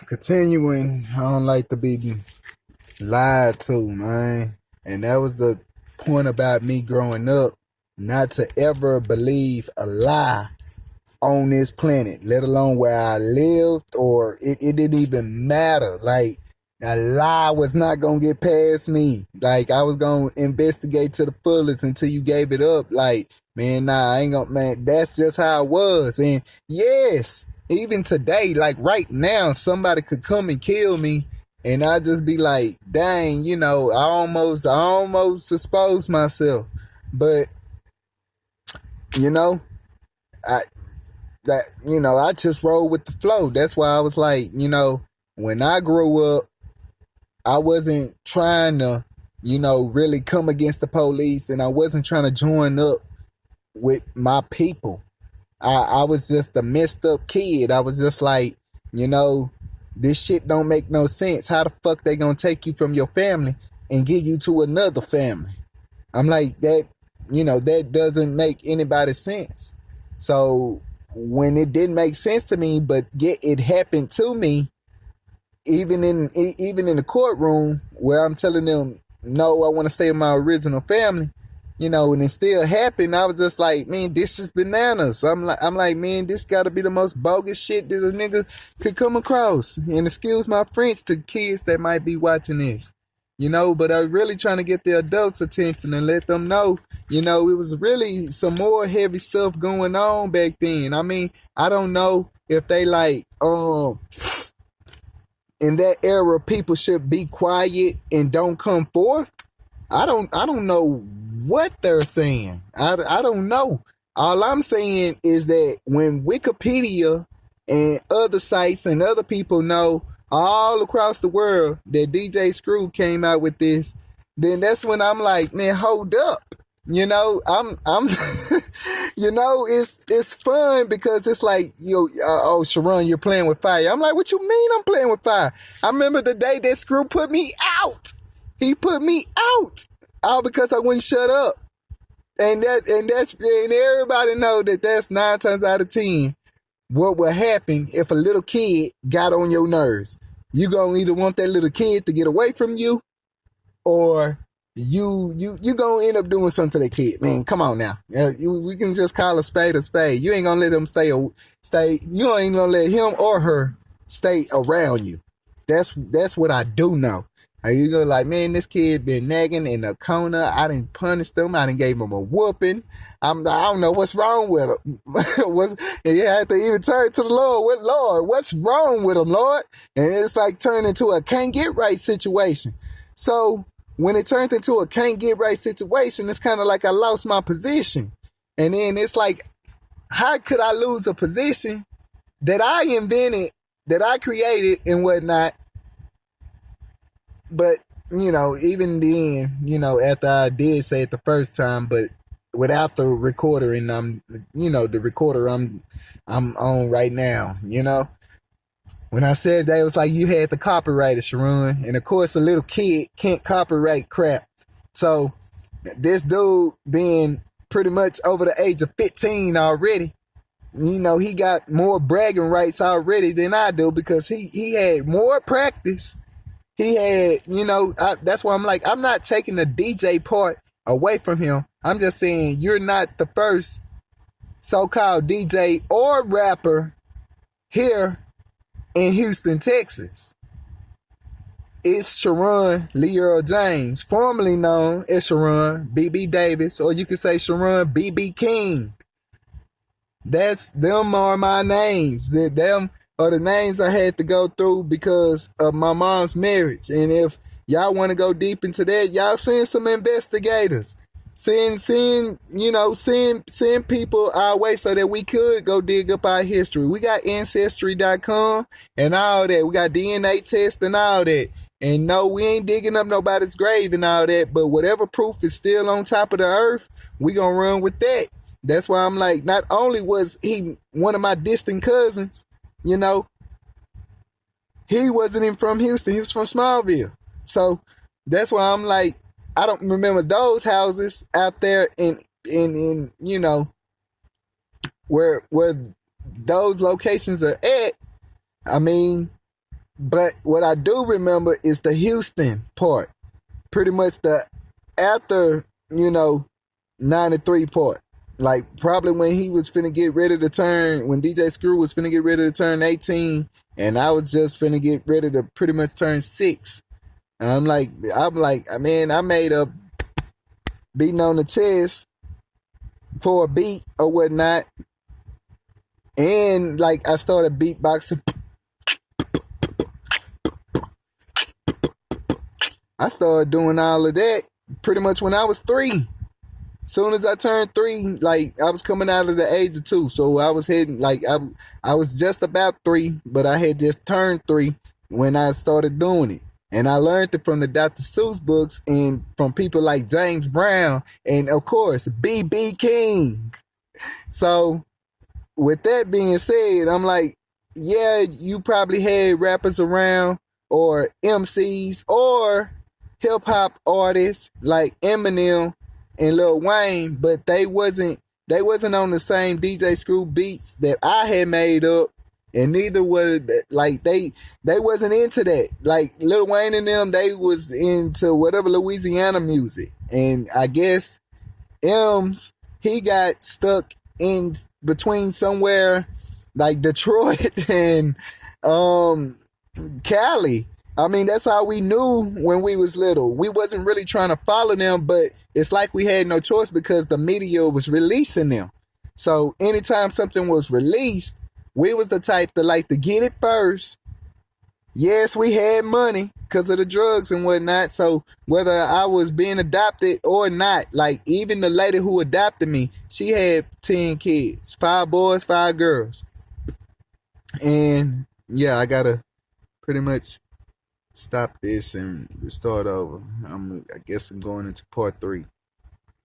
Continuing, I don't like to be lied to, man. And that was the point about me growing up, not to ever believe a lie on this planet, let alone where I lived, or it didn't even matter. Like, a lie was not gonna get past me. Like, I was gonna investigate to the fullest until you gave it up. Like, man, nah, I ain't gonna, man, that's just how it was. And yes, even today, like right now, somebody could come and kill me, and I just be like, dang, I almost exposed myself. But, you know, I, I just roll with the flow. That's why I was like, when I grew up, I wasn't trying to, really come against the police, and I wasn't trying to join up with my people. I was just a messed up kid. I was just like, this shit don't make no sense. How the fuck they gonna take you from your family and give you to another family? I'm like, that doesn't make anybody sense. So when it didn't make sense to me, but yet it happened to me, even in the courtroom where I'm telling them, no, I want to stay in my original family, and it still happened. I was just like, man, this is bananas. I'm like, man, this got to be the most bogus shit that a nigga could come across. And excuse my French to kids that might be watching this, but I was really trying to get the adults' attention and let them know, it was really some more heavy stuff going on back then. I mean, I don't know if they like, in that era, people should be quiet and don't come forth. I don't know what they're saying. I don't know. All I'm saying is that when Wikipedia and other sites and other people know all across the world that DJ Screw came out with this, then that's when I'm like, man, hold up. I'm it's fun because it's like, oh, Sharon, you're playing with fire. I'm like, what you mean I'm playing with fire? I remember the day that Screw put me out. He put me out. All because I wouldn't shut up. And everybody know that that's 9 times out of 10 what will happen if a little kid got on your nerves. You gonna either want that little kid to get away from you, or you gonna end up doing something to that kid, man. Come on now. We can just call a spade a spade. You ain't gonna let them stay. You ain't gonna let him or her stay around you. That's what I do know. You go like, man, this kid been nagging in the corner. I didn't punish them. I didn't gave him a whooping. I don't know what's wrong with him. You had to even turn to the Lord. Lord, what's wrong with him, Lord? And it's like turned into a can't get right situation. So when it turned into a can't get right situation, it's kind of like I lost my position. And then it's like, how could I lose a position that I invented, that I created and whatnot? But, even then, after I did say it the first time, but without the recorder, and the recorder I'm on right now, When I said that, it was like you had the copyright, Sharon. And of course, a little kid can't copyright crap. So this dude being pretty much over the age of 15 already, he got more bragging rights already than I do, because he had more practice. He had, that's why I'm like, I'm not taking the DJ part away from him. I'm just saying, you're not the first so-called DJ or rapper here in Houston, Texas. It's Sharon Lee Earl James, formerly known as Sharon BB Davis, or you could say Sharon BB King. Them are my names. Them are the names I had to go through because of my mom's marriage. And if y'all want to go deep into that, y'all send some investigators. Send people our way so that we could go dig up our history. We got Ancestry.com and all that. We got DNA tests and all that. And no, we ain't digging up nobody's grave and all that, but whatever proof is still on top of the earth, we gonna run with that. That's why I'm like, not only was he one of my distant cousins, he wasn't even from Houston. He was from Smallville. So that's why I'm like, I don't remember those houses out there in where those locations are at. I mean, But what I do remember is the Houston part. Pretty much the after, 93 part. Like probably when he was finna get ready to turn, when DJ Screw was finna get ready to turn 18, and I was just finna get ready to pretty much turn 6. And I'm like, man, I made a beating on the chest for a beat or whatnot. And like I started beatboxing. I started doing all of that pretty much when I was 3. Soon as I turned 3, like I was coming out of the age of 2. So I was heading like I was just about 3, but I had just turned 3 when I started doing it. And I learned it from the Dr. Seuss books and from people like James Brown and of course B.B. King. So with that being said, I'm like, yeah, you probably had rappers around or MCs or hip hop artists like Eminem and Lil Wayne, but they wasn't on the same DJ Screw beats that I had made up, and neither was like they wasn't into that. Like Lil Wayne and them, they was into whatever Louisiana music, and I guess M's he got stuck in between somewhere like Detroit and Cali. I mean, that's how we knew when we was little. We wasn't really trying to follow them, but it's like we had no choice because the media was releasing them. So anytime something was released, we was the type to like to get it first. Yes, we had money because of the drugs and whatnot. So whether I was being adopted or not, like even the lady who adopted me, she had 10 kids, 5 boys, 5 girls. And yeah, I gotta pretty much stop this and start over. I guess I'm going into part 3.